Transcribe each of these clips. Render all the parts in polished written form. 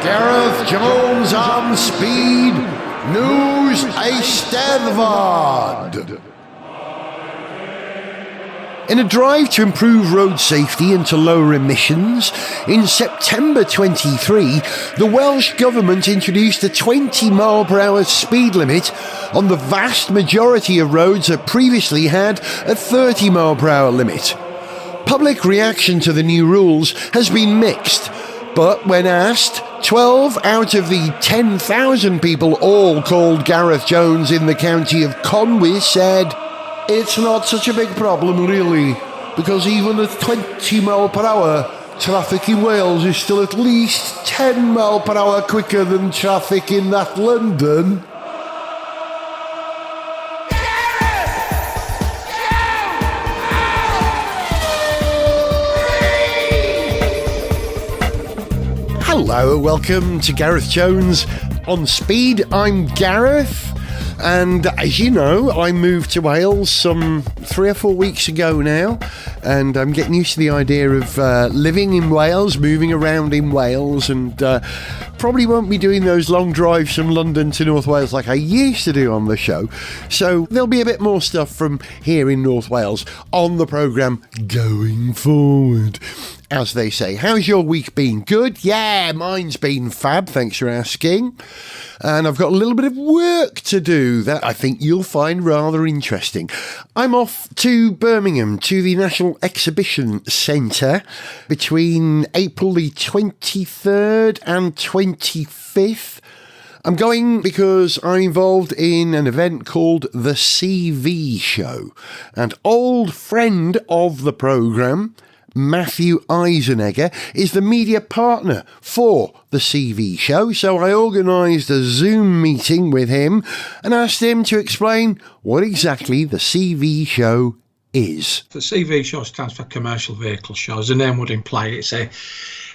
Gareth Jones on Speed News Eisteddfod. In a drive to improve road safety and to lower emissions, in September 23, the Welsh Government introduced a 20 mile per hour speed limit on the vast majority of roads that previously had a 30 mile per hour limit. Public reaction to the new rules has been mixed, but when asked, 12 out of the 10,000 people all called Gareth Jones in the county of Conwy said, "It's not such a big problem really, because even at 20 mile per hour, traffic in Wales is still at least 10 mile per hour quicker than traffic in that London." Hello, welcome to Gareth Jones on Speed. I'm Gareth. And as you know, I moved to Wales some 3 or 4 weeks ago now, and I'm getting used to the idea of living in Wales, moving around in Wales, and probably won't be doing those long drives from London to North Wales like I used to do on the show. So there'll be a bit more stuff from here in North Wales on the programme going forward, as they say. How's your week been? Good? Yeah, mine's been fab, thanks for asking. And I've got a little bit of work to do that I think you'll find rather interesting. I'm off to Birmingham, to the National Exhibition Centre, between April the 23rd and 25th. I'm going because I'm involved in an event called the CV Show. And old friend of the programme, Matthew Eisenegger, is the media partner for the CV Show, so I organised a Zoom meeting with him and asked him to explain what exactly the CV Show is. The CV Show stands for Commercial Vehicle Show. As the name would imply, it's a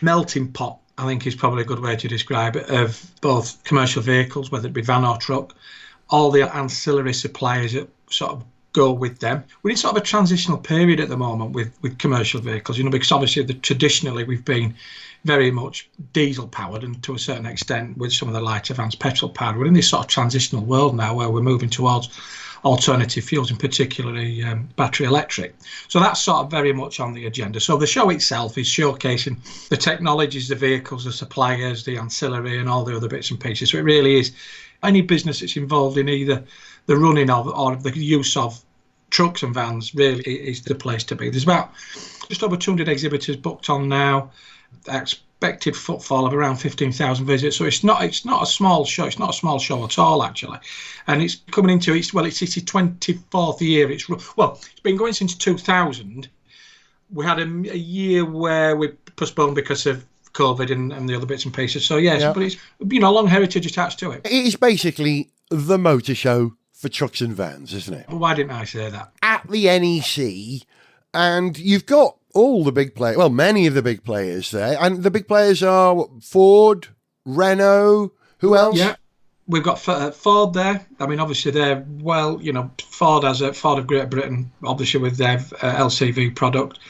melting pot, I think is probably a good way to describe it, of both commercial vehicles, whether it be van or truck, all the ancillary suppliers that sort of go with them. We're in sort of a transitional period at the moment with commercial vehicles, because obviously traditionally we've been very much diesel powered, and to a certain extent with some of the lighter vans petrol powered. We're in this sort of transitional world now where we're moving towards alternative fuels, and particularly battery electric. So that's sort of very much on the agenda. So the show itself is showcasing the technologies, the vehicles, the suppliers, the ancillary and all the other bits and pieces. So it really is any business that's involved in either the running of or the use of trucks and vans really is the place to be. There's about just over 200 exhibitors booked on now. Expected footfall of around 15,000 visits. So it's not a small show. It's not a small show at all, actually. And it's coming into its 24th year. It's been going since 2000. We had a year where we postponed because of COVID and the other bits and pieces. So yes, But it's long heritage attached to it. It is basically the motor show for trucks and vans, isn't it? Well, why didn't I say that? At the NEC, and you've got all the big players, well, many of the big players there, and the big players are Ford, Renault, who else? Yeah, we've got Ford there. I mean, obviously they're, Ford of Great Britain, obviously with their LCV product.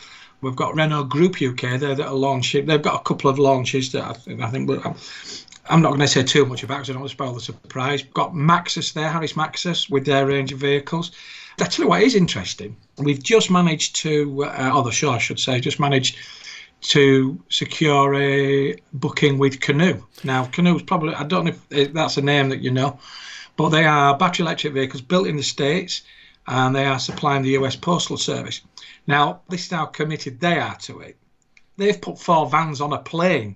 We've got Renault Group UK there that are launching. They've got a couple of launches that I think I'm not going to say too much about because I don't want to spoil the surprise. Got Maxus there, Harris Maxus, with their range of vehicles. I tell you what is interesting. We've just managed to, the show I should say, to secure a booking with Canoe. Now, Canoe's probably, I don't know if that's a name that you know, but they are battery electric vehicles built in the States, and they are supplying the US Postal Service. Now, this is how committed they are to it. They've put 4 vans on a plane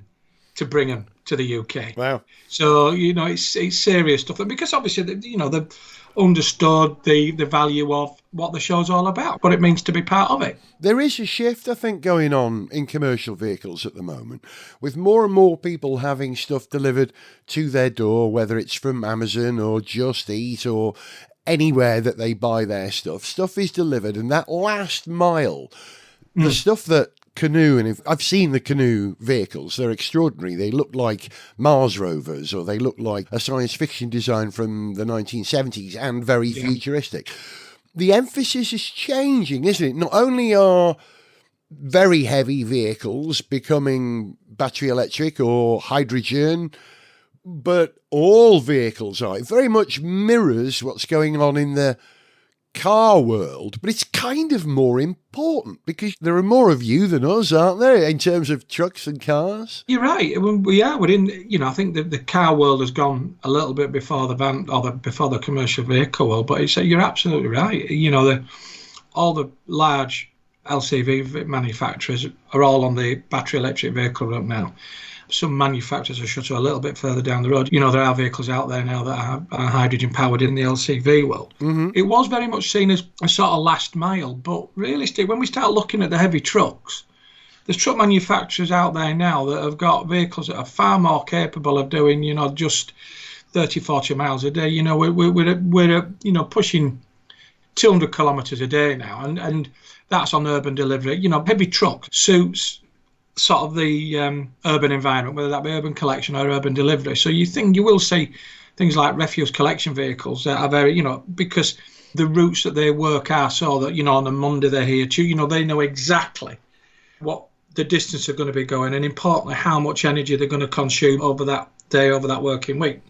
to bring them to the UK. Wow. So, it's serious stuff. Because obviously, they've understood the value of what the show's all about, what it means to be part of it. There is a shift, I think, going on in commercial vehicles at the moment, with more and more people having stuff delivered to their door, whether it's from Amazon or Just Eat or anywhere that they buy their stuff. Stuff is delivered, and that last mile, the stuff that Canoe, and I've seen the Canoe vehicles, they're extraordinary. They look like Mars rovers, or they look like a science fiction design from the 1970s, and very futuristic. The emphasis is changing, isn't it? Not only are very heavy vehicles becoming battery electric or hydrogen, but all vehicles are. It very much mirrors what's going on in the car world, but it's kind of more important because there are more of you than us, aren't there, in terms of trucks and cars? You're right. We're in, I think the car world has gone a little bit before the van or before the commercial vehicle world, but you're absolutely right. All the large LCV manufacturers are all on the battery electric vehicle route now. Some manufacturers are shut a little bit further down the road. There are vehicles out there now that are hydrogen powered in the LCV world. Mm-hmm. It was very much seen as a sort of last mile, but realistically, when we start looking at the heavy trucks, there's truck manufacturers out there now that have got vehicles that are far more capable of doing, just 30, 40 miles a day. We're pushing 200 kilometres a day now, and that's on urban delivery. Heavy truck suits sort of the urban environment, whether that be urban collection or urban delivery. So you will see things like refuse collection vehicles that are very, because the routes that they work are so that, on a Monday they're here too, they know exactly what the distance are going to be going, and importantly, how much energy they're going to consume over that day, over that working week.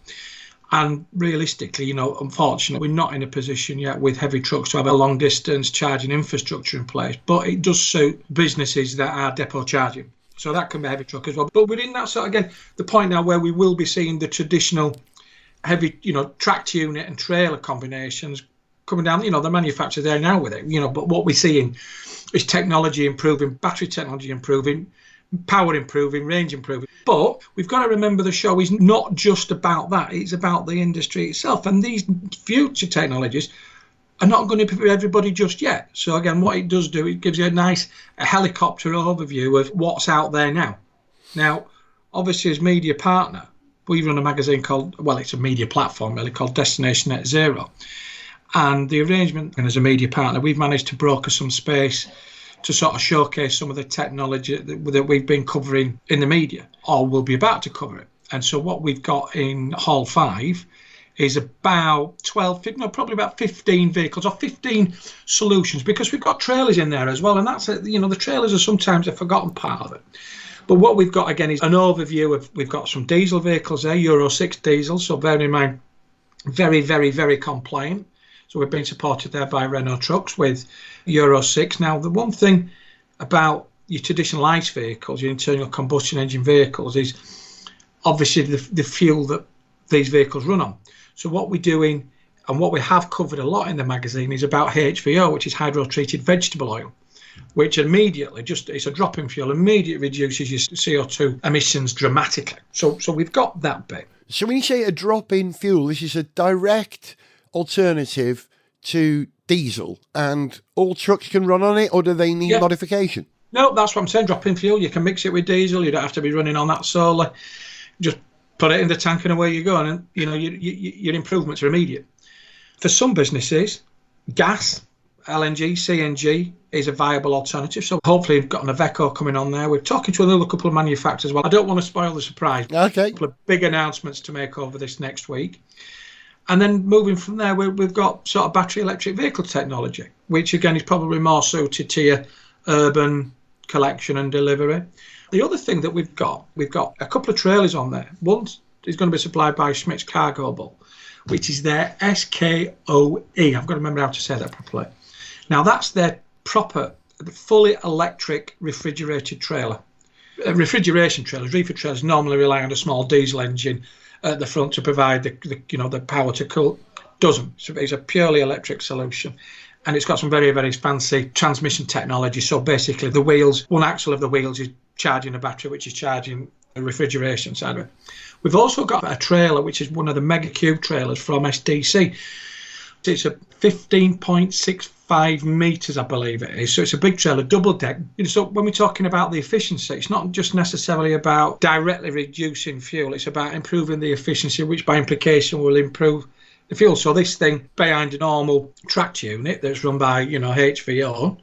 And realistically, unfortunately, we're not in a position yet with heavy trucks to have a long distance charging infrastructure in place, but it does suit businesses that are depot charging. So that can be a heavy truck as well. But we're in that sort of, again, the point now where we will be seeing the traditional heavy, tracked unit and trailer combinations coming down. The manufacturers there now with it, but what we're seeing is technology improving, battery technology improving, power improving, range improving. But we've got to remember the show is not just about that. It's about the industry itself. And these future technologies are not going to be for everybody just yet. So again, what it does do, it gives you a helicopter overview of what's out there now. Now, obviously as media partner, we run a magazine it's a media platform really called Destination Net Zero. And the arrangement, and as a media partner, we've managed to broker some space to sort of showcase some of the technology that we've been covering in the media, or will be about to cover it. And so what we've got in Hall 5 is about probably about 15 vehicles or 15 solutions, because we've got trailers in there as well. And that's, the trailers are sometimes a forgotten part of it. But what we've got, again, is an overview of, we've got some diesel vehicles there, Euro 6 diesel. So bear in mind, very, very, very compliant. So we've been supported there by Renault Trucks with Euro 6. Now, the one thing about your traditional ICE vehicles, your internal combustion engine vehicles, is obviously the fuel that these vehicles run on. So what we're doing, and what we have covered a lot in the magazine, is about HVO, which is hydro-treated vegetable oil, which immediately, it's a drop in fuel, immediately reduces your CO2 emissions dramatically. So we've got that bit. So when you say a drop in fuel, this is a direct alternative to diesel, and all trucks can run on it, or do they need modification? No, that's what I'm saying. Drop in fuel, you can mix it with diesel. You don't have to be running on that solar. Just put it in the tank and away you go, and your improvements are immediate. For some businesses, gas, LNG, CNG is a viable alternative. So hopefully we've got an Iveco coming on there. We're talking to another couple of manufacturers. Well, I don't want to spoil the surprise. Okay. A couple of big announcements to make over this next week. And then moving from there, we've got sort of battery electric vehicle technology, which again is probably more suited to your urban collection and delivery. The other thing that we've got a couple of trailers on there. One is going to be supplied by Schmidt's Cargo Bull, which is their SKOE. I've got to remember how to say that properly. Now, that's their proper, fully electric refrigerated trailer. Refrigeration trailers, reefer trailers, normally rely on a small diesel engine at the front to provide the power to cool. Doesn't. It's a purely electric solution. And it's got some very, very fancy transmission technology. So basically the wheels, one axle of the wheels is charging a battery, which is charging the refrigeration side of it. We've also got a trailer, which is one of the Mega Cube trailers from SDC. It's a 15.65 metres, I believe it is. So it's a big trailer, double deck. So when we're talking about the efficiency, it's not just necessarily about directly reducing fuel. It's about improving the efficiency, which by implication will improve the fuel. So this thing behind a normal tracked unit that's run by, HVO,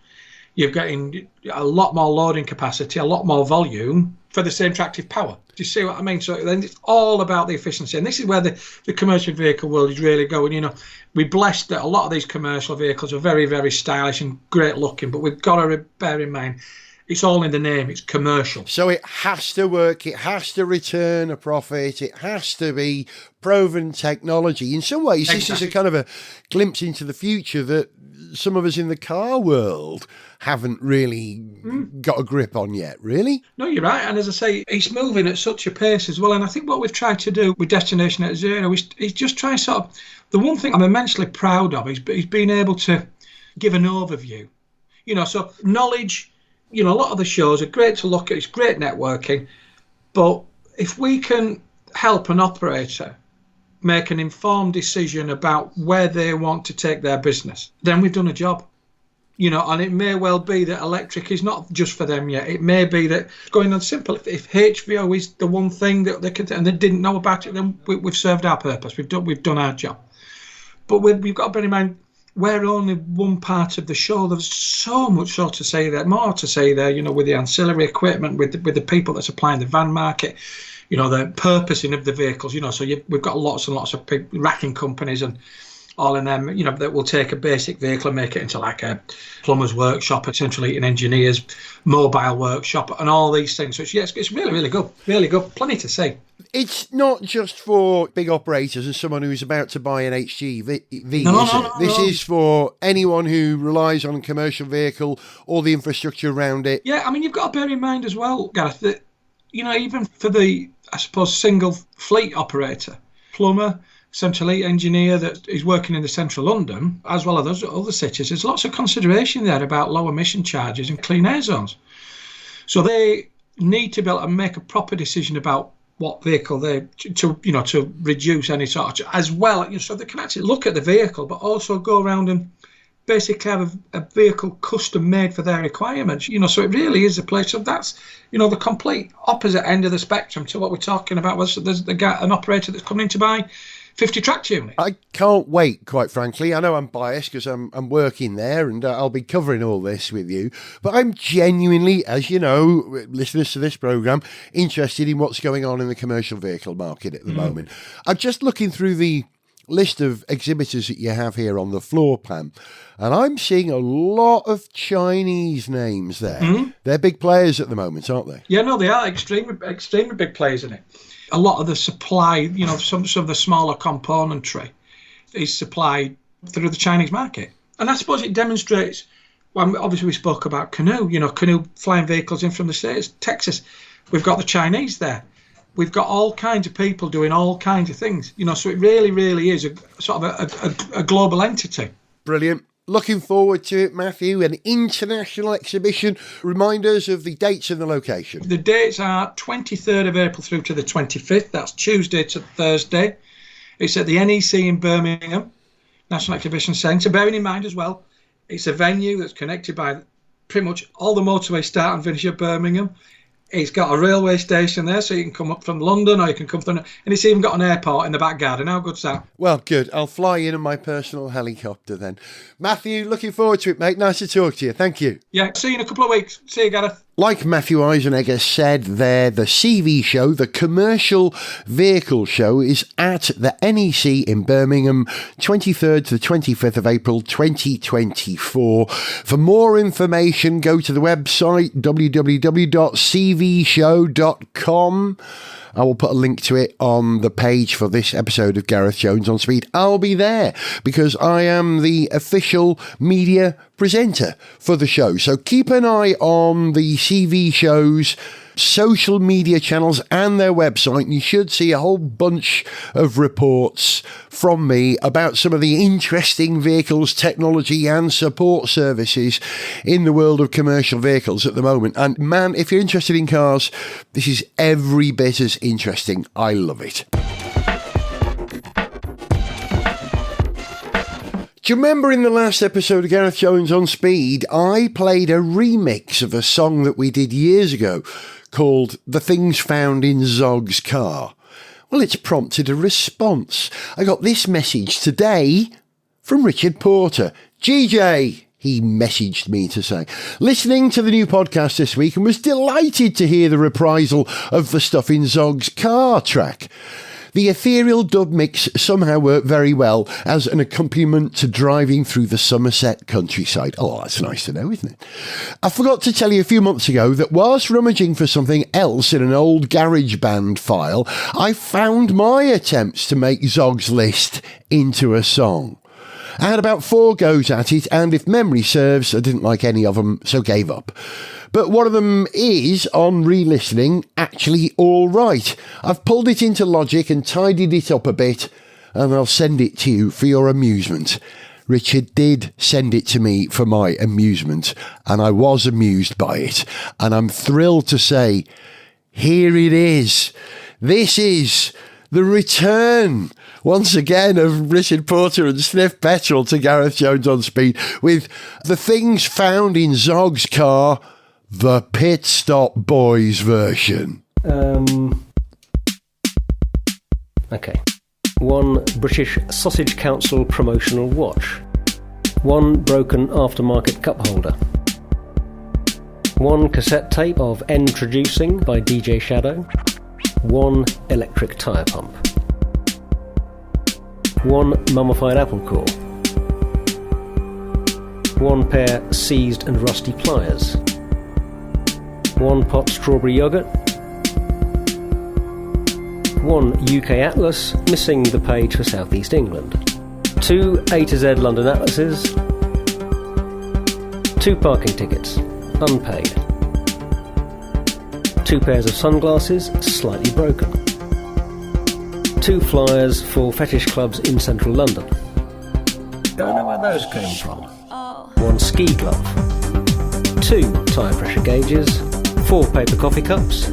you're getting a lot more loading capacity, a lot more volume for the same tractive power. Do you see what I mean? So then it's all about the efficiency. And this is where the commercial vehicle world is really going. We're blessed that a lot of these commercial vehicles are very, very stylish and great looking, but we've got to bear in mind It's all in the name. It's commercial. So it has to work. It has to return a profit. It has to be proven technology. In some ways, This is a kind of a glimpse into the future that some of us in the car world haven't really got a grip on yet, really. No, you're right. And as I say, it's moving at such a pace as well. And I think what we've tried to do with Destination Net Zero is just try sort of... The one thing I'm immensely proud of is being able to give an overview. So knowledge... a lot of the shows are great to look at. It's great networking. But if we can help an operator make an informed decision about where they want to take their business, then we've done a job. And it may well be that electric is not just for them yet. It may be that going on simple. If HVO is the one thing that they could, and they didn't know about it, then we've served our purpose. We've done our job. But we've got to bear in mind, we're only one part of the show. There's so much more to say there, with the ancillary equipment, with the people that supply the van market, the purposing of the vehicles, so we've got lots and lots of racking companies and all in them, that will take a basic vehicle and make it into like a plumber's workshop, a central heating engineer's mobile workshop and all these things. So it's really, really good. Really good. Plenty to say. It's not just for big operators and someone who's about to buy an HGV, No. This is for anyone who relies on a commercial vehicle or the infrastructure around it. Yeah, I mean, you've got to bear in mind as well, Gareth, that, even for the, I suppose, single fleet operator, plumber, central heat engineer that is working in the central London, as well as those other cities, there's lots of consideration there about low emission charges and clean air zones. So they need to be able to make a proper decision about what vehicle to reduce any sort of, as well, so they can actually look at the vehicle, but also go around and basically have a vehicle custom made for their requirements. So it really is a place. So that's, the complete opposite end of the spectrum to what we're talking about. There's an operator that's coming in to buy 50 tract units. I can't wait, quite frankly. I know I'm biased because I'm working there and I'll be covering all this with you. But I'm genuinely, as you know, listeners to this programme, interested in what's going on in the commercial vehicle market at the moment. I'm just looking through the list of exhibitors that you have here on the floor plan, and I'm seeing a lot of Chinese names there. They're big players at the moment, aren't they? Yeah, no, they are extremely big players in it. A lot of the supply, some of the smaller componentry is supplied through the Chinese market. And I suppose it demonstrates, well, obviously we spoke about Canoe, Canoe flying vehicles in from the States, Texas. We've got the Chinese there. We've got all kinds of people doing all kinds of things, so it really, really is a sort of a global entity. Brilliant. Looking forward to it, Matthew. An international exhibition. Remind us of the dates and the location. The dates are 23rd of April through to the 25th. That's Tuesday to Thursday. It's at the NEC in Birmingham, National Exhibition Centre. Bearing in mind as well, it's a venue that's connected by pretty much all the motorways start and finish at Birmingham. It's got a railway station there, so you can come up from London or you can come from... And it's even got an airport in the back garden. How good's that? Well, good. I'll fly in on my personal helicopter then. Matthew, looking forward to it, mate. Nice to talk to you. Thank you. Yeah, see you in a couple of weeks. See you, Gareth. Like Matthew Eisenegger said there, the CV show, the commercial vehicle show, is at the NEC in Birmingham, 23rd to the 25th of April 2024. For more information, go to the website www.cvshow.com. I will put a link to it on the page for this episode of Gareth Jones on Speed. I'll be there because I am the official media presenter for the show. So keep an eye on the CV show's social media channels and their website, and you should see a whole bunch of reports from me about some of the interesting vehicles, technology and support services in the world of commercial vehicles at the moment. And man, if you're interested in cars, this is every bit as interesting. I love it. Do you remember in the last episode of Gareth Jones on Speed, I played a remix of a song that we did years ago called The Things Found in Zog's Car? Well, it's prompted a response. I got this message today from Richard Porter. GJ, he messaged me to say, listening to the new podcast this week and was delighted to hear the reprisal of the Stuff in Zog's Car track. The ethereal dub mix somehow worked very well as an accompaniment to driving through the Somerset countryside. Oh, that's nice to know, isn't it? I forgot to tell you a few months ago that whilst rummaging for something else in an old garage band file, I found my attempts to make Zog's List into a song. I had about 4 goes at it, and if memory serves, I didn't like any of them, so gave up. But one of them is, on re-listening, actually all right. I've pulled it into Logic and tidied it up a bit, and I'll send it to you for your amusement. Richard did send it to me for my amusement, and I was amused by it. And I'm thrilled to say, here it is. This is the return, once again, of Richard Porter and Sniff Petrol to Gareth Jones on Speed, with the things found in Zog's car, the Pit Stop Boys version. Okay. 1 British Sausage Council promotional watch. 1 broken aftermarket cup holder. 1 cassette tape of Introducing by DJ Shadow. 1 electric tyre pump. 1 mummified apple core. 1 pair seized and rusty pliers. 1 pot strawberry yoghurt. 1 UK Atlas, missing the page for South East England. 2 A to Z London Atlases. 2 parking tickets, unpaid. 2 pairs of sunglasses, slightly broken. 2 flyers for fetish clubs in central London. Don't know where those came from. 1 ski glove. 2 tyre pressure gauges. 4 paper coffee cups.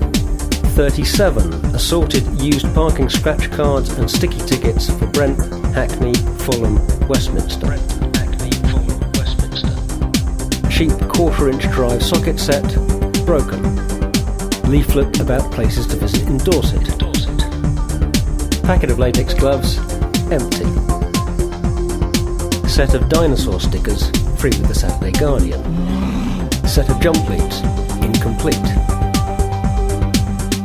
37 assorted used parking scratch cards and sticky tickets for Brent, Hackney, Fulham, Westminster. Cheap 1/4-inch drive socket set, broken. Leaflet about places to visit in Dorset. Packet of latex gloves, empty. Set of dinosaur stickers, free with the Saturday Guardian. Set of jump leads, incomplete.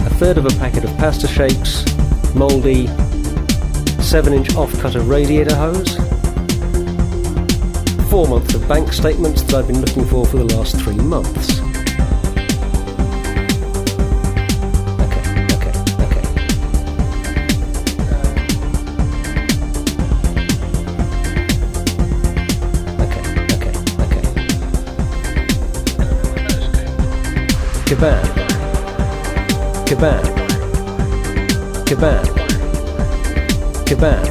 A third of a packet of pasta shapes, mouldy. 7-inch off-cutter radiator hose. 4 months of bank statements that I've been looking for the last 3 months. Kebab, kebab, kebab, kebab,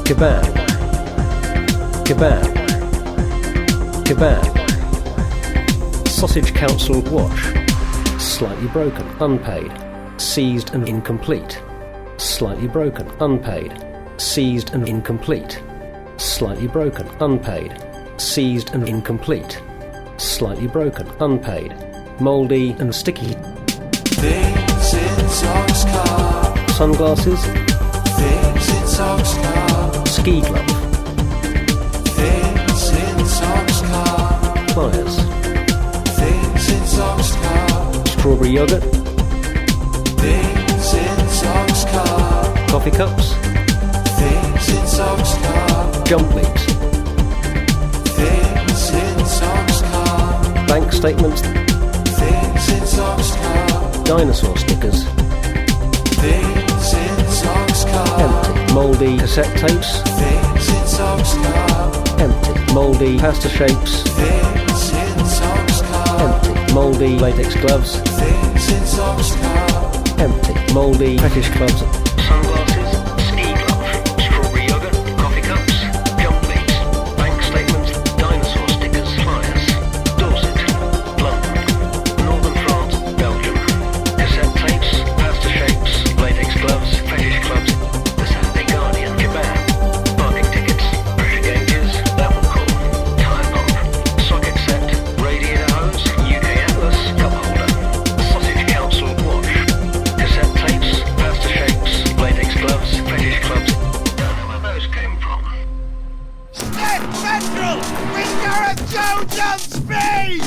kebab, kebab, kebab. Sausage Council watch, slightly broken, unpaid, seized and incomplete. Slightly broken, unpaid, seized and incomplete. Slightly broken, unpaid, seized and incomplete. Slightly broken, unpaid, mouldy and sticky. Things in Zog's car. Sunglasses. Things in Zog's car. Ski glove. Things in Zog's car. Pliers. Things in Zog's car. Strawberry yoghurt. Things in Zog's car. Coffee cups. Things in Zog's car. Jump leads. Things in Zog's car. Bank statements. Things in Zog's car. Dinosaur stickers. Things in Zog's car. Empty. Mouldy cassette tapes. Things in Zog's car. Empty. Mouldy pasta shapes. Things in Zog's car. Empty. Mouldy latex gloves. Things in Zog's car. Empty. Mouldy fetish clubs. Sunglasses, ski glove, strawberry yoghurt, coffee cups, jump leads, bank statements, dinosaur stickers, flyers, Dorset, London, Northern France, Belgium, cassette tapes, pasta shapes, latex gloves, fetish clubs, the Saturday Guardian, kebab, parking tickets, pressure gauges, level call, tyre pump, socket set, radiator hose, UK Atlas, cup holder, Sausage Council watch, cassette tapes, pasta shapes, latex gloves, fetish clubs. Don't know where those came from. Central with Gareth Jones on Speed!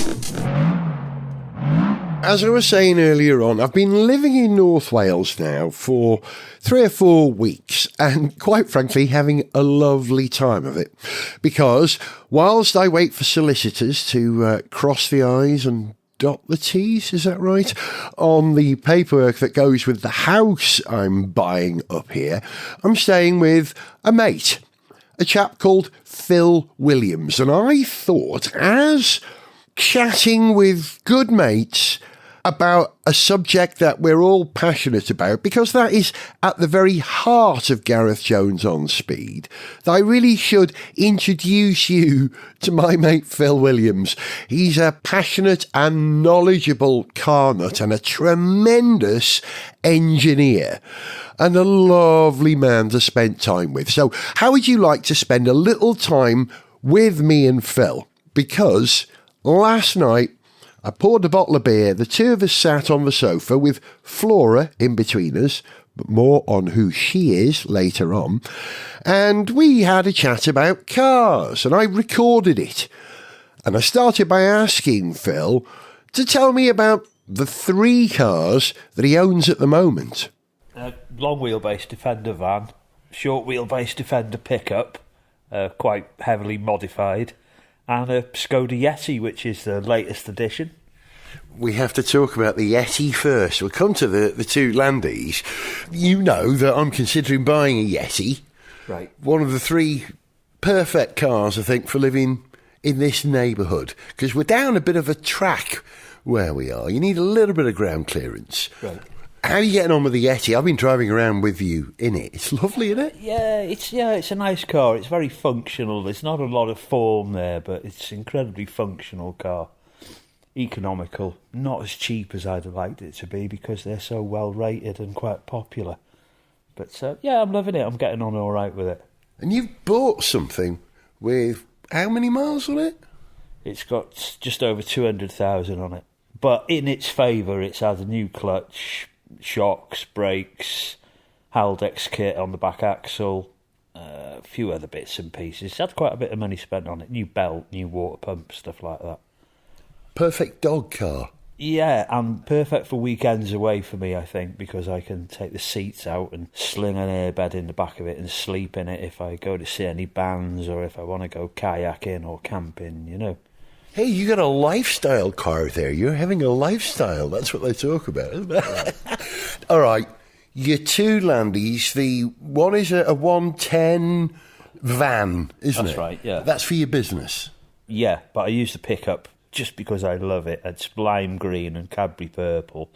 as I was saying earlier on, I've been living in North Wales now for 3 or 4 weeks and quite frankly having a lovely time of it. Because whilst I wait for solicitors to cross the I's and dot the T's, is that right, on the paperwork that goes with the house I'm buying up here, I'm staying with a mate, a chap called Phil Williams. And I thought, as chatting with good mates about a subject that we're all passionate about, because that is at the very heart of Gareth Jones on Speed, that I really should introduce you to my mate Phil Williams. He's a passionate and knowledgeable car nut and a tremendous engineer and a lovely man to spend time with. So how would you like to spend a little time with me and Phil? Because last night, I poured a bottle of beer, the two of us sat on the sofa with Flora in between us, but more on who she is later on, and we had a chat about cars, and I recorded it. And I started by asking Phil to tell me about the 3 cars that he owns at the moment. A long wheelbase Defender van, short wheelbase Defender pickup, quite heavily modified, and a Skoda Yeti, which is the latest edition. We have to talk about the Yeti first. We'll come to the 2 Landies. You know that I'm considering buying a Yeti. Right. One of the 3 perfect cars, I think, for living in this neighbourhood. Because we're down a bit of a track where we are. You need a little bit of ground clearance. Right. How are you getting on with the Yeti? I've been driving around with you in it. It's lovely, isn't it? Yeah, it's a nice car. It's very functional. There's not a lot of form there, but it's an incredibly functional car. Economical. Not as cheap as I'd have liked it to be because they're so well rated and quite popular. But yeah, I'm loving it. I'm getting on all right with it. And you've bought something with how many miles on it? It's got just over 200,000 on it. But in its favour, it's had a new clutch, shocks, brakes, Haldex kit on the back axle, a few other bits and pieces. It's had quite a bit of money spent on it. New belt, new water pump, stuff like that. Perfect dog car. Yeah, and perfect for weekends away for me, I think, because I can take the seats out and sling an airbed in the back of it and sleep in it if I go to see any bands or if I want to go kayaking or camping, you know. Hey, you got a lifestyle car there. You're having a lifestyle. That's what they talk about, isn't it? All right. Your 2 Landies, the one is a 110 van, isn't it? That's right, yeah. That's for your business. Yeah, but I use the pickup just because I love it. It's lime green and Cadbury purple.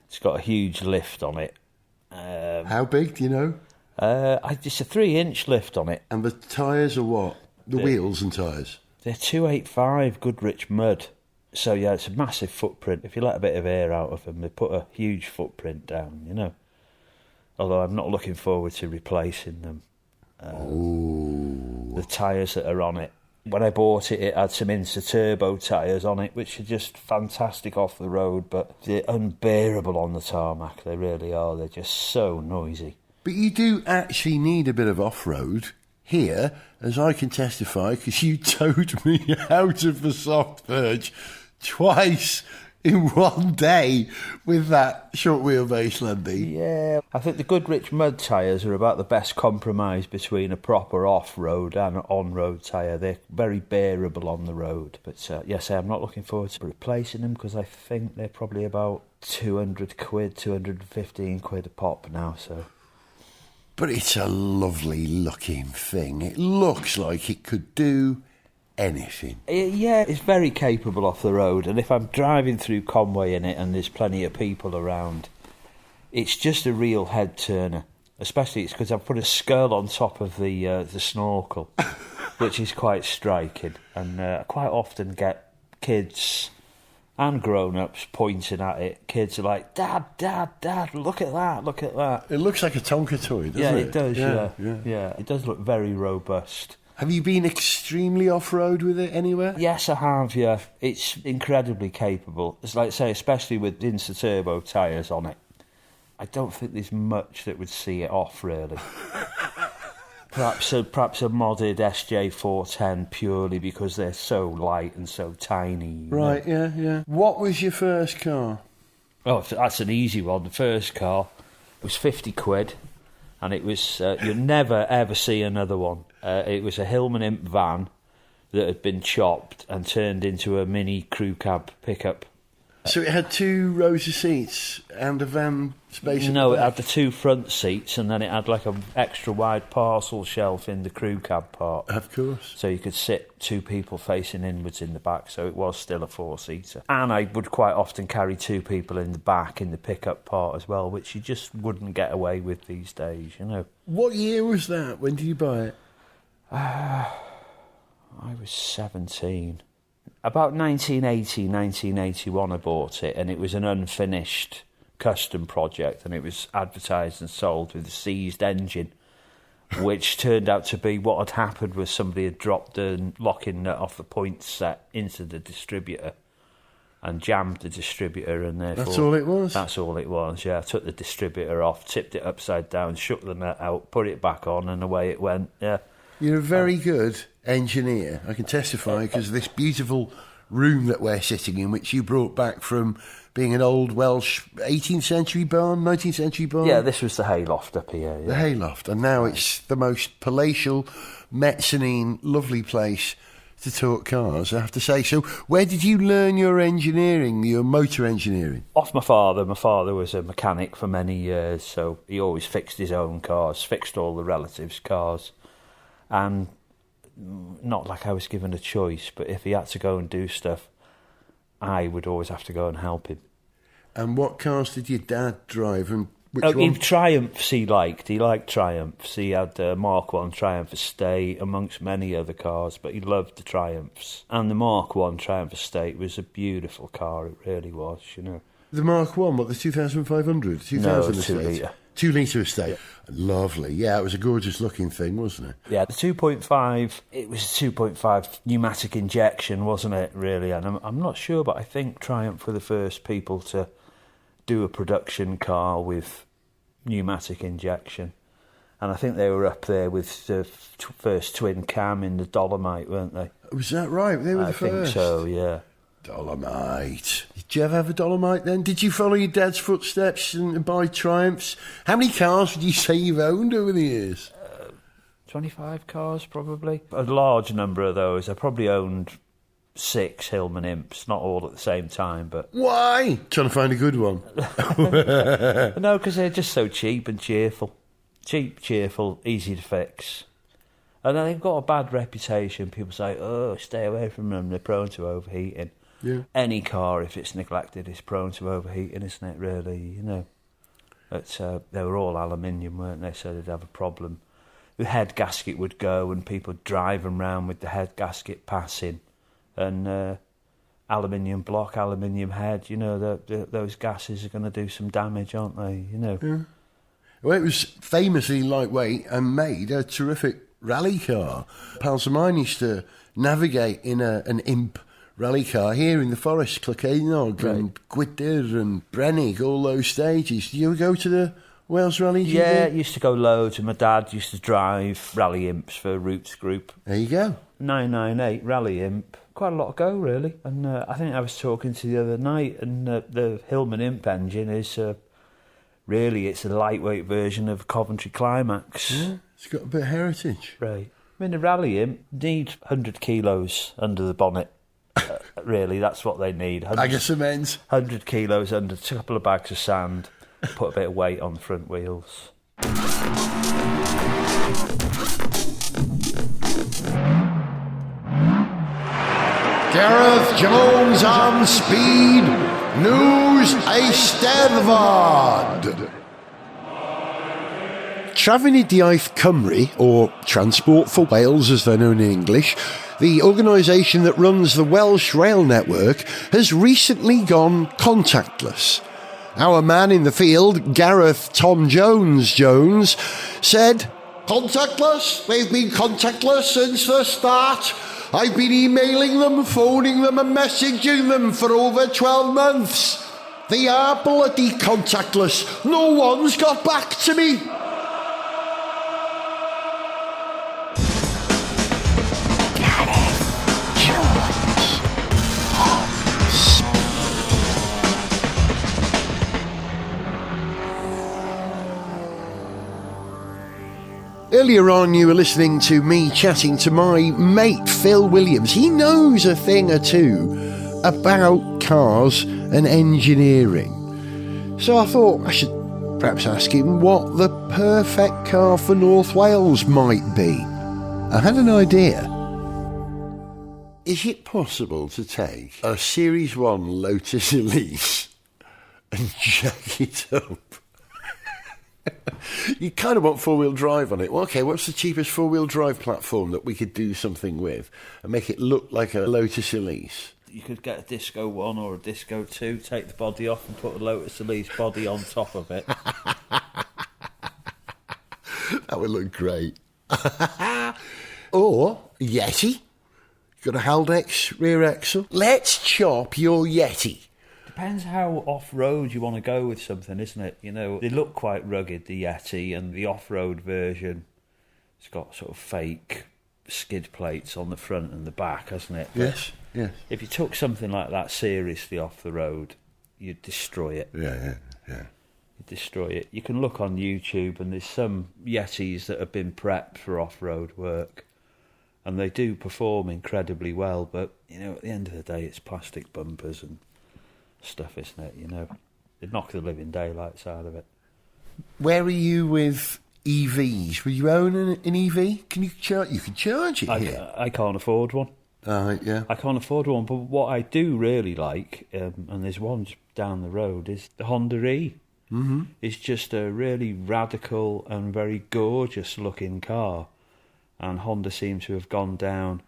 It's got a huge lift on it. How big, do you know? It's a 3-inch lift on it. And the tyres are what? The wheels and tyres? They're 285 Goodrich mud. So yeah, it's a massive footprint. If you let a bit of air out of them, they put a huge footprint down, you know. Although I'm not looking forward to replacing them. The tyres that are on it. When I bought it, it had some Insta Turbo tyres on it, which are just fantastic off the road, but they're unbearable on the tarmac. They really are. They're just so noisy. But you do actually need a bit of off-road here, as I can testify, because you towed me out of the soft verge twice in one day with that short wheelbase Landy. Yeah, I think the Goodrich mud tyres are about the best compromise between a proper off-road and an on-road tyre. They're very bearable on the road. But yes, I'm not looking forward to replacing them because I think they're probably about 200 quid, 215 quid a pop now, so... But it's a lovely looking thing. It looks like it could do anything. Yeah, it's very capable off the road, and if I'm driving through Conway in it and there's plenty of people around, it's just a real head turner. Especially it's because I've put a skull on top of the snorkel, which is quite striking, and I quite often get kids and grown-ups pointing at it. Kids are like, Dad, Dad, Dad, look at that, look at that. It looks like a Tonka toy, doesn't it? Yeah, it does, yeah. It does look very robust. Have you been extremely off-road with it anywhere? Yes, I have, yeah. It's incredibly capable. It's like, say, especially with Insta Turbo tyres on it. I don't think there's much that would see it off, really. Perhaps a modded SJ410 purely because they're so light and so tiny. Right, yeah. What was your first car? Oh, that's an easy one. The first car was 50 quid, and it was you'll never ever see another one. It was a Hillman Imp van that had been chopped and turned into a mini crew cab pickup. So it had 2 rows of seats and a van space. No, it had the 2 front seats, and then it had like an extra wide parcel shelf in the crew cab part. Of course. So you could sit 2 people facing inwards in the back, so it was still a 4-seater. And I would quite often carry 2 people in the back in the pickup part as well, which you just wouldn't get away with these days, you know. What year was that? When did you buy it? I was 17. About 1980, 1981 I bought it, and it was an unfinished custom project, and it was advertised and sold with a seized engine, which turned out to be what had happened was somebody had dropped the locking nut off the point set into the distributor and jammed the distributor, and therefore... That's all it was? That's all it was, yeah. I took the distributor off, tipped it upside down, shook the nut out, put it back on, and away it went, yeah. You're a very good engineer. I can testify because this beautiful room that we're sitting in, which you brought back from being an old Welsh 18th century barn, 19th century barn. Yeah, this was the hayloft up here. Yeah. The hayloft, and now it's the most palatial, mezzanine, lovely place to talk cars, I have to say. So where did you learn your engineering, your motor engineering? Off my father. My father was a mechanic for many years, so he always fixed his own cars, fixed all the relatives' cars. And not like I was given a choice, but if he had to go and do stuff, I would always have to go and help him. And what cars did your dad drive, and which one? Triumphs he liked. He liked Triumphs. He had Mark 1 Triumph Estate amongst many other cars, but he loved the Triumphs. And the Mark 1 Triumph Estate was a beautiful car, it really was, you know. The Mark 1, what, the 2500? 2000 No, estate? 2-litre. 2-litre estate. Yeah. Lovely. Yeah, it was a gorgeous looking thing, wasn't it? Yeah, the 2.5, it was a 2.5 pneumatic injection, wasn't it, really? And I'm not sure, but I think Triumph were the first people to do a production car with pneumatic injection. And I think they were up there with the first twin cam in the Dolomite, weren't they? Was that right? They were the first? I think so, yeah. Dolomite. Did you ever have a Dolomite then? Did you follow your dad's footsteps and buy Triumphs? How many cars would you say you've owned over the years? 25 cars, probably. A large number of those. I probably owned 6 Hillman Imps, not all at the same time, but... Why? Trying to find a good one. No, because they're just so cheap and cheerful. Cheap, cheerful, easy to fix. And they've got a bad reputation. People say, oh, stay away from them, they're prone to overheating. Yeah. Any car, if it's neglected, is prone to overheating, isn't it, really, you know? But they were all aluminium, weren't they, so they'd have a problem. The head gasket would go and people would drive them round with the head gasket passing. And aluminium block, aluminium head, you know, those gases are going to do some damage, aren't they, you know? Yeah. Well, it was famously lightweight and made a terrific rally car. Pals of mine used to navigate in an Imp rally car here in the forest, Clocainog and Gwydir and Brennig, all those stages. Did you ever go to the Wales Rally? Yeah, used to go loads, and my dad used to drive rally Imps for Roots Group. There you go. 998 rally Imp. Quite a lot of go, really. And I think I was talking to the other night, and the Hillman Imp engine is really, it's a lightweight version of Coventry Climax. Yeah, it's got a bit of heritage. Right. I mean, the rally Imp need 100 kilos under the bonnet. Really, that's what they need. Bag of cement. 100 kilos under, a couple of bags of sand, put a bit of weight on the front wheels. Gareth Jones on Speed News Eisteddfod. Trafnidiaeth Cymru, or Transport for Wales as they're known in English, the organisation that runs the Welsh rail network, has recently gone contactless. Our man in the field, Gareth Tom Jones, said, "Contactless? They've been contactless since the start. I've been emailing them, phoning them and messaging them for over 12 months. They are bloody contactless. No one's got back to me." Earlier on, you were listening to me chatting to my mate, Phil Williams. He knows a thing or two about cars and engineering. So I thought I should perhaps ask him what the perfect car for North Wales might be. I had an idea. Is it possible to take a Series 1 Lotus Elise and jack it up? You kind of want four-wheel drive on it. Well, okay, what's the cheapest four-wheel drive platform that we could do something with and make it look like a Lotus Elise? You could get a Disco 1 or a Disco 2, take the body off and put a Lotus Elise body on top of it. That would look great. Or Yeti. Got a Haldex rear axle. Let's chop your Yeti. Depends how off-road you want to go with something, isn't it? You know, they look quite rugged, the Yeti, and the off-road version, it's got sort of fake skid plates on the front and the back, hasn't it? Yes, yes. If you took something like that seriously off the road, you'd destroy it. Yeah. You'd destroy it. You can look on YouTube, and there's some Yetis that have been prepped for off-road work, and they do perform incredibly well, but, you know, at the end of the day, it's plastic bumpers and stuff, isn't it? You know, it'd knock the living daylights out of it. Where are you with EVs? Will you own an EV? Can you charge? You can charge it here. I can't afford one. Yeah. I can't afford one, but what I do really like, and there's one just down the road, is the Honda E. Mm-hmm. It's just a really radical and very gorgeous looking car, and Honda seems to have gone down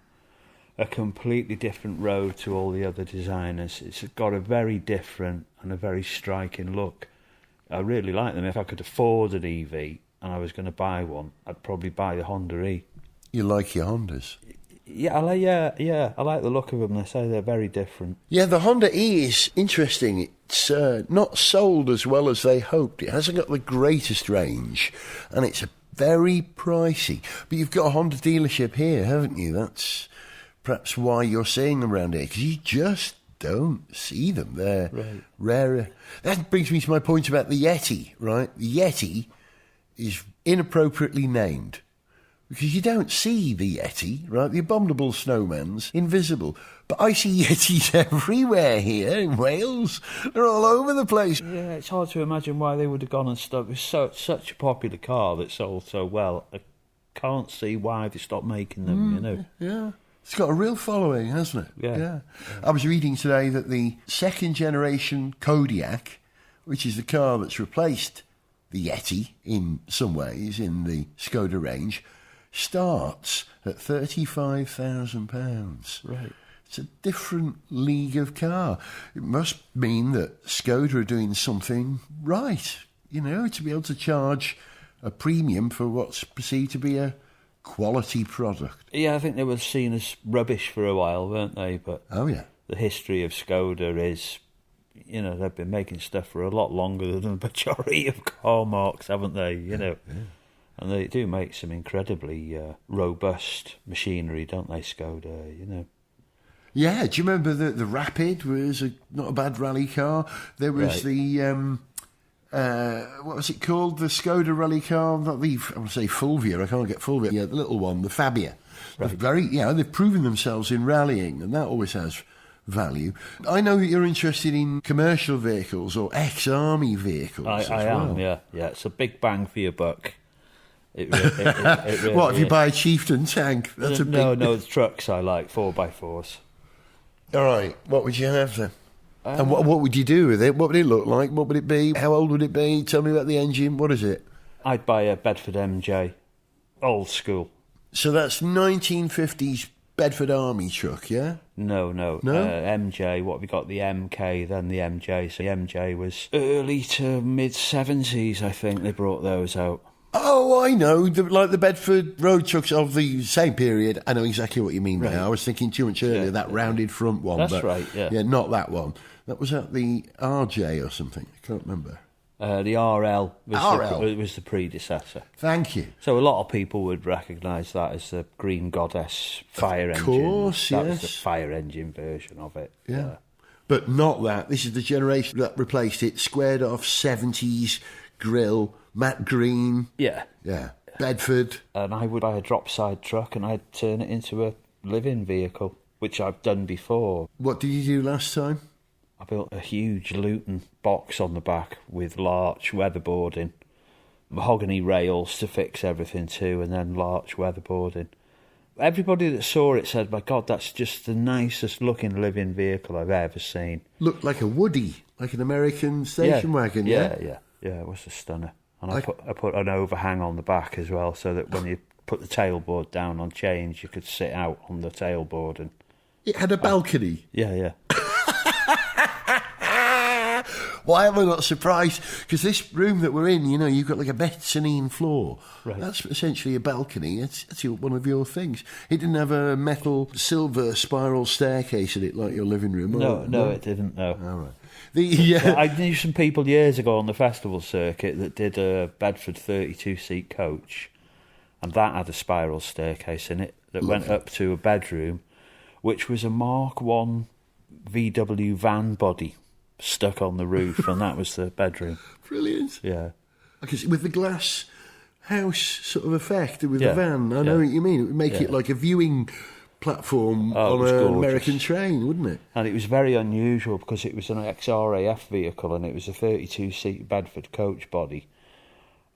a completely different road to all the other designers. It's got a very different and a very striking look. I really like them. If I could afford an EV and I was going to buy one, I'd probably buy the Honda E. You like your Hondas? Yeah, I like the look of them. They say they're very different. Yeah, the Honda E is interesting. It's not sold as well as they hoped. It hasn't got the greatest range, and it's very pricey. But you've got a Honda dealership here, haven't you? That's perhaps why you're seeing them around here, because you just don't see them. They're rarer. That brings me to my point about the Yeti, right? The Yeti is inappropriately named, because you don't see the Yeti, right? The abominable snowman's invisible. But I see Yetis everywhere here in Wales. They're all over the place. Yeah, it's hard to imagine why they would have gone and stuff. It's such a popular car that sold so well. I can't see why they stopped making them, you know. Yeah. It's got a real following, hasn't it? Yeah. I was reading today that the second generation Kodiaq, which is the car that's replaced the Yeti in some ways in the Skoda range, starts at £35,000. Right. It's a different league of car. It must mean that Skoda are doing something right, you know, to be able to charge a premium for what's perceived to be a quality product. Yeah, I think they were seen as rubbish for a while, weren't they? But the history of Skoda is, you know, they've been making stuff for a lot longer than the majority of car marques, haven't they? You know, and they do make some incredibly robust machinery, don't they, Skoda? You know. Yeah, do you remember the Rapid was not a bad rally car? There was the what was it called? The Skoda rally car, not the, I want to say Fulvia, I can't get Fulvia. Yeah, the little one, the Fabia. Right. They've proven themselves in rallying, and that always has value. I know that you're interested in commercial vehicles or ex-army vehicles. I am, yeah. It's a big bang for your buck. It really what, if you buy a Chieftain tank? That's No, the trucks I like, 4x4s. All right, what would you have then? And what would you do with it? What would it look like? What would it be? How old would it be? Tell me about the engine. What is it? I'd buy a Bedford MJ, old school. So that's 1950s Bedford Army truck, yeah? No. MJ, what have we got? The MK, then the MJ. So the MJ was early to mid-70s, I think they brought those out. Oh, I know. Like the Bedford road trucks of the same period. I know exactly what you mean now. I was thinking too much earlier, that rounded front one. That's right, yeah. Yeah, not that one. That was at the RJ or something. I can't remember. The RL was the predecessor. Thank you. So a lot of people would recognise that as the Green Goddess fire engine. Of course, that was the fire engine version of it. Yeah. But not that. This is the generation that replaced it. Squared off 70s grille, matte green. Yeah. Bedford. And I would buy a drop side truck and I'd turn it into a living vehicle, which I've done before. What did you do last time? I built a huge Luton box on the back with larch weatherboarding, mahogany rails to fix everything to, and then larch weatherboarding. Everybody that saw it said, my God, that's just the nicest looking living vehicle I've ever seen. Looked like a Woody, like an American station wagon, yeah? Yeah, it was a stunner. And I put an overhang on the back as well, so that when you put the tailboard down on change, you could sit out on the tailboard. And It had a balcony. yeah. Why am I not surprised? Because this room that we're in, you've got like a mezzanine floor. Right. That's essentially a balcony. That's one of your things. It didn't have a metal silver spiral staircase in it like your living room. No, it didn't, no. All right. I knew some people years ago on the festival circuit that did a Bedford 32-seat coach, and that had a spiral staircase in it that went up to a bedroom, which was a Mark I VW van body stuck on the roof, and that was the bedroom. Brilliant. Yeah. Because with the glass house sort of effect with the van, I know what you mean. It would make it like a viewing platform on an American train, wouldn't it? And it was very unusual because it was an XRAF vehicle and it was a 32-seat Bedford coach body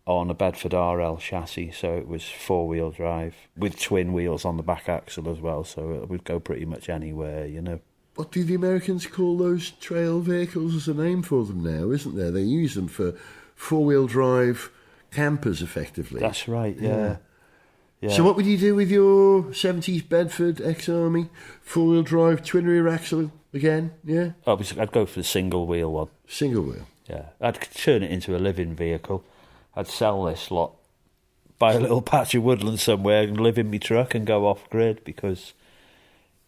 on a Bedford RL chassis, so it was four-wheel drive with twin wheels on the back axle as well, so it would go pretty much anywhere, What do the Americans call those trail vehicles? There's a name for them now, isn't there? They use them for four-wheel drive campers, effectively. That's right, yeah. So what would you do with your 70s Bedford ex-army four-wheel drive twin rear axle again? Yeah? Obviously, I'd go for the single-wheel one. Single wheel. Yeah. I'd turn it into a living vehicle. I'd sell this lot, buy a little patch of woodland somewhere and live in my truck and go off-grid, because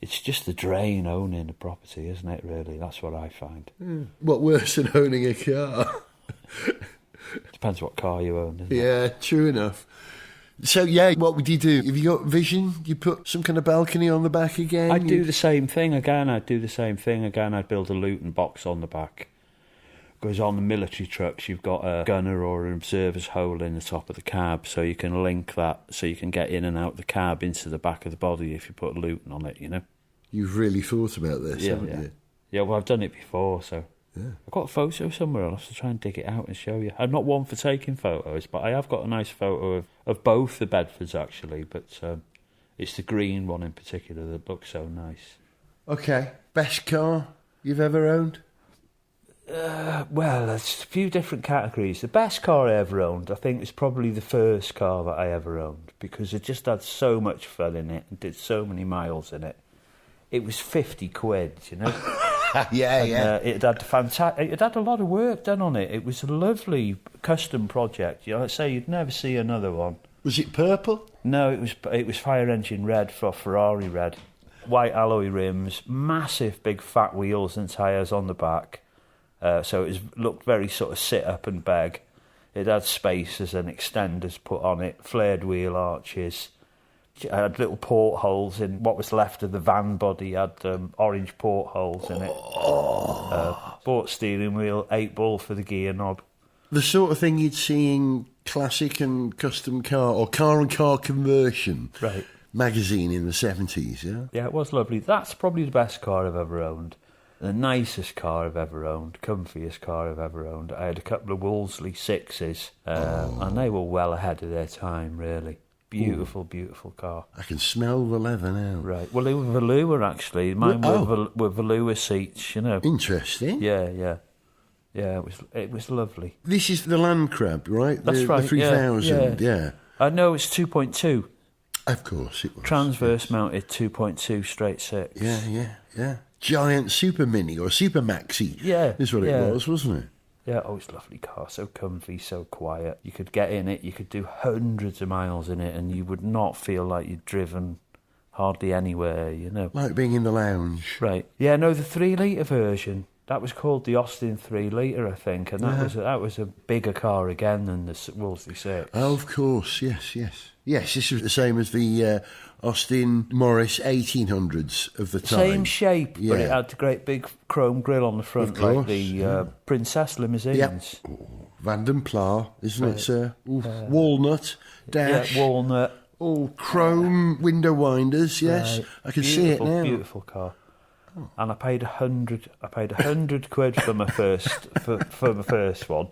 it's just the drain owning a property, isn't it, really? That's what I find. What worse than owning a car? Depends what car you own, doesn't it? Yeah, true enough. So, what would you do? If you got vision, you put some kind of balcony on the back again? I'd do the same thing again. I'd build a Luton box on the back. Because on the military trucks, you've got a gunner or an observer's hole in the top of the cab, so you can link that, so you can get in and out the cab into the back of the body if you put Luton on it, You've really thought about this, haven't you? Yeah, well, I've done it before, so... Yeah. I've got a photo somewhere. I'll have to try and dig it out and show you. I'm not one for taking photos, but I have got a nice photo of both the Bedfords, actually, but it's the green one in particular that looks so nice. Okay. Best car you've ever owned? Well, there's a few different categories. The best car I ever owned, I think, is probably the first car that I ever owned, because it just had so much fun in it and did so many miles in it. It was 50 quid, Yeah. It had it had a lot of work done on it. It was a lovely custom project. I'd say you'd never see another one. Was it purple? No, it was fire engine red for Ferrari red. White alloy rims, massive big fat wheels and tyres on the back. So it looked very sort of sit up and beg. It had spacers and extenders put on it, flared wheel arches. It had little portholes in what was left of the van body. Had orange portholes in it. Sport steering wheel, 8-ball for the gear knob. The sort of thing you'd see in classic and custom car or car and car conversion magazine in the 70s, yeah? Yeah, it was lovely. That's probably the best car I've ever owned. The nicest car I've ever owned, comfiest car I've ever owned. I had a couple of Wolseley 6s, and they were well ahead of their time, really. Beautiful car. I can smell the leather now. Right. Well, they were velour, actually. Mine were velour seats, Interesting. Yeah, it was lovely. This is the Land Crab, right? That's right. The 3000, yeah. I know it's 2.2. Of course it was. Transverse mounted 2.2 straight six. Yeah. Giant super mini or super maxi. Yeah. Is what it was, wasn't it? Yeah, it's a lovely car, so comfy, so quiet. You could get in it, you could do hundreds of miles in it, and you would not feel like you'd driven hardly anywhere, Like being in the lounge. Right. Yeah, no, the 3-litre version, that was called the Austin 3-litre, I think, and that was a bigger car again than the Wolseley 6. Oh, of course, yes. Yes, this was the same as the Austin Morris 1800s of the time. Same shape, but it had the great big chrome grille on the front, like the Princess limousines. Yep. Vanden Pla, isn't it, sir? Ooh, walnut, dash. Yeah, walnut. Oh, chrome window winders, yes. Right. I can see it now. Beautiful car. And I paid 100 quid for my first one,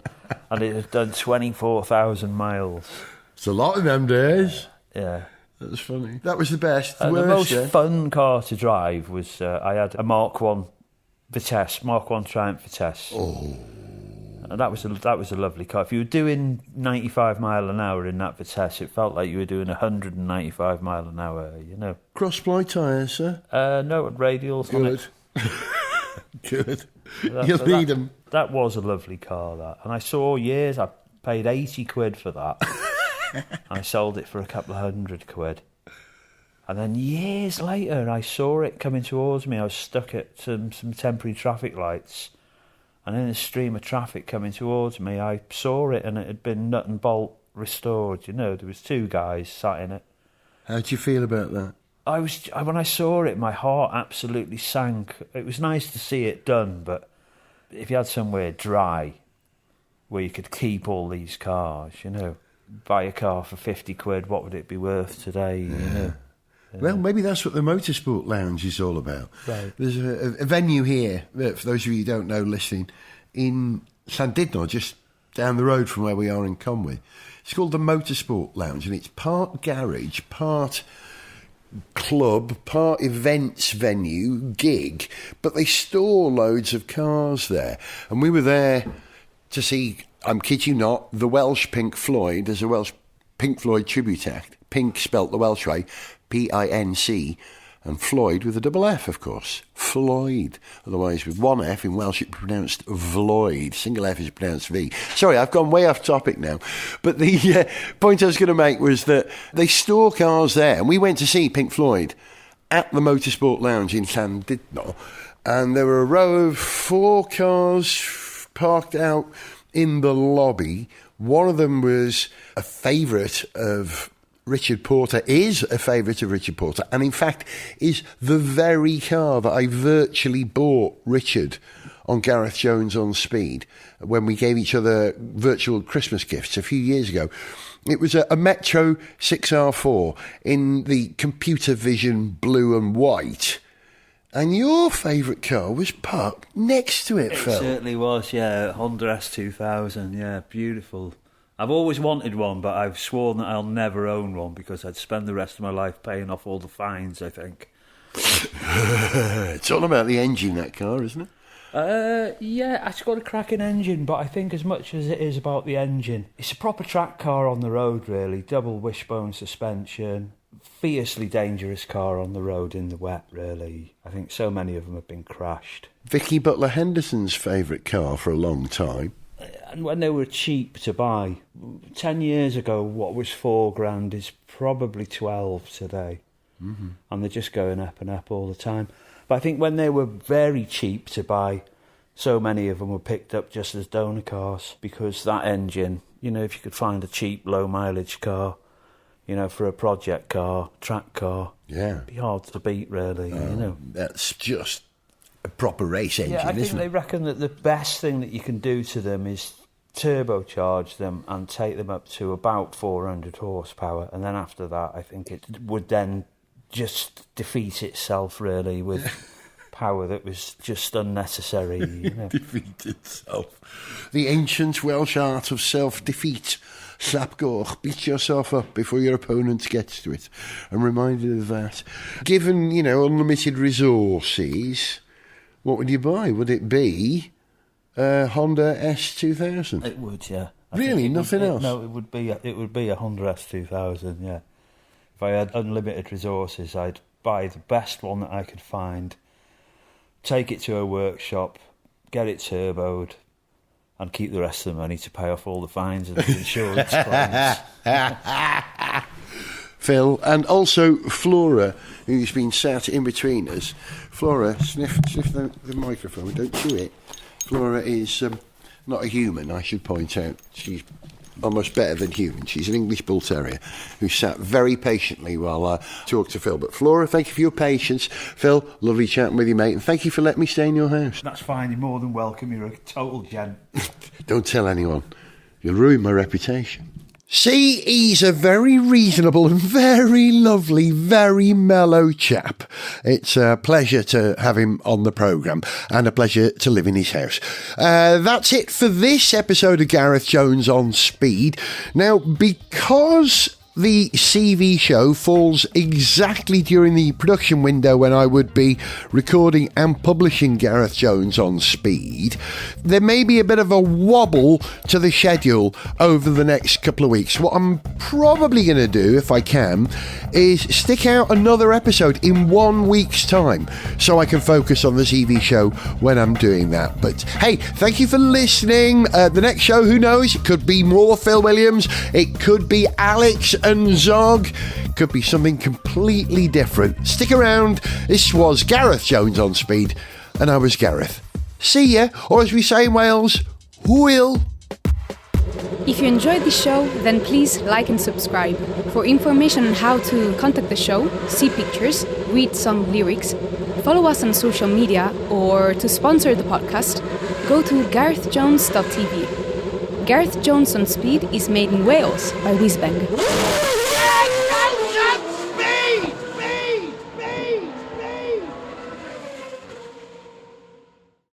and it had done 24,000 miles. It's a lot in them days. Yeah. That's funny. That was the best. The most fun car to drive was I had a Mark 1 Vitesse, Mark 1 Triumph Vitesse. Oh. And that was a lovely car. If you were doing 95 mile an hour in that Vitesse, it felt like you were doing 195 mile an hour, you know. Cross-ply tyres, sir? No, radials on it. Good. You'll need them. That was a lovely car, that. And I saw years, I paid 80 quid for that. And I sold it for a couple of £100. And then years later, I saw it coming towards me. I was stuck at some temporary traffic lights. And in a stream of traffic coming towards me, I saw it, and it had been nut and bolt restored. You know, there was 2 guys sat in it. How did you feel about that? When I saw it, my heart absolutely sank. It was nice to see it done, but if you had somewhere dry where you could keep all these cars, you know, buy a car for 50 quid, what would it be worth today, you know? Well, maybe that's what the Motorsport Lounge is all about. Right. There's a venue here, for those of you who don't know listening, in Llandudno, just down the road from where we are in Conwy. It's called the Motorsport Lounge, and it's part garage, part club, part events venue, gig, but they store loads of cars there. And we were there to see, I'm kid you not, the Welsh Pink Floyd. There's a Welsh Pink Floyd tribute act. Pink spelt the Welsh way, P-I-N-C, and Floyd with a double F, of course. Floyd. Otherwise, with one F in Welsh, it's pronounced Vloyd. Single F is pronounced V. Sorry, I've gone way off topic now. But the point I was going to make was that they store cars there. And we went to see Pink Floyd at the Motorsport Lounge in Llandudno. And there were a row of 4 cars parked out in the lobby. One of them was a favourite of Richard Porter, is a favourite of Richard Porter, and in fact is the very car that I virtually bought Richard on Gareth Jones on Speed when we gave each other virtual Christmas gifts a few years ago. It was a Metro 6R4 in the computer vision blue and white. And your favourite car was parked next to it, Phil. It certainly was, yeah. Honda S2000, yeah, beautiful. I've always wanted one, but I've sworn that I'll never own one because I'd spend the rest of my life paying off all the fines, I think. It's all about the engine, that car, isn't it? Yeah, it's got a cracking engine, but I think as much as it is about the engine, it's a proper track car on the road, really. Double wishbone suspension, fiercely dangerous car on the road in the wet, really. I think so many of them have been crashed. Vicky Butler Henderson's favourite car for a long time. And when they were cheap to buy, 10 years ago, what was £4,000 is probably 12 today. Mm-hmm. And they're just going up and up all the time. But I think when they were very cheap to buy, so many of them were picked up just as donor cars, because that engine, you know, if you could find a cheap, low-mileage car, you know, for a project car, track car, yeah, it'd be hard to beat, really, you know. That's just a proper race engine, yeah, I think isn't they it? reckon that the best thing that you can do to them is turbocharge them and take them up to about 400 horsepower, and then after that I think it would then just defeat itself, really, with power that was just unnecessary, you know. Defeat itself. The ancient Welsh art of self-defeat. Slap goch, beat yourself up before your opponent gets to it. I'm reminded of that. Given, you know, unlimited resources, what would you buy? Would it be Honda S2000? It would, yeah. Really? Nothing else? No, it would be a Honda S2000, yeah. If I had unlimited resources, I'd buy the best one that I could find, take it to a workshop, get it turboed, and keep the rest of the money to pay off all the fines and the insurance claims. Phil, and also Flora, who's been sat in between us. Flora, sniff the microphone, don't chew it. Flora is not a human, I should point out. She's almost better than human. She's an English Bull Terrier who sat very patiently while I talked to Phil. But Flora, thank you for your patience. Phil, lovely chatting with you, mate, and thank you for letting me stay in your house. That's fine, you're more than welcome, you're a total gent. Don't tell anyone. You'll ruin my reputation. See, he's a very reasonable and very lovely, very mellow chap. It's a pleasure to have him on the programme and a pleasure to live in his house. That's it for this episode of Gareth Jones on Speed. Now, because the CV show falls exactly during the production window when I would be recording and publishing Gareth Jones on Speed, there may be a bit of a wobble to the schedule over the next couple of weeks. What I'm probably going to do, if I can, is stick out another episode in 1 week's time so I can focus on the CV show when I'm doing that. But hey, thank you for listening. The next show, who knows? It could be more Phil Williams. It could be Alex and Zog. Could be something completely different. Stick around. This was Gareth Jones on Speed, and I was Gareth. See ya, or as we say in Wales, hwyl. If you enjoyed the show, then please like and subscribe. For information on how to contact the show, see pictures, read song lyrics, follow us on social media, or to sponsor the podcast, go to garethjones.tv. Gareth Jones on Speed is made in Wales by Whizbang.